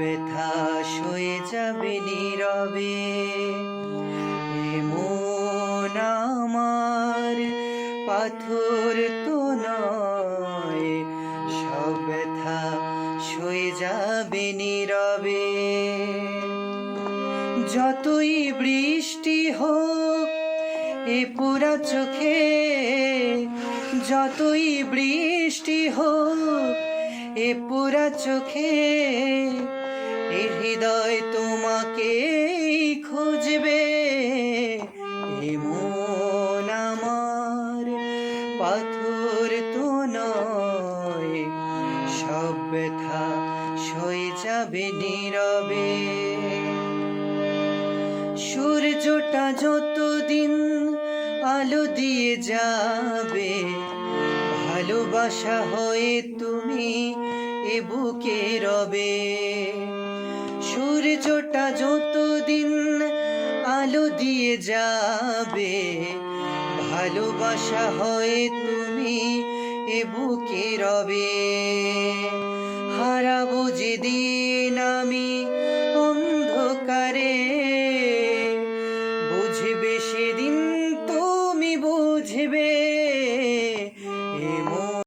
ব্যথা সয়ে যাবে নীরবে। এমন আমার পাথর তো নয়, সব ব্যথা সয়ে যাবে নীরবে। যতই বৃষ্টি হোক এ পুরা চোখে, যতই বৃষ্টি হোক এ পুরা চোখে, এ হৃদয় তোমাকে খুঁজবে। এমন আমার পাথর তো নয়, সব ব্যথা সয়ে যাবে নীরবে। সূর্যটা যতদিন আলো দিয়ে যাবে, ভালোবাসা হয়ে তুমি এ বুকে রবে। সূর্যটা যতদিন আলো দিয়ে যাবে, ভালোবাসা হয়ে তুমি এ বুকে রবে। হারাবো যেদিন আমি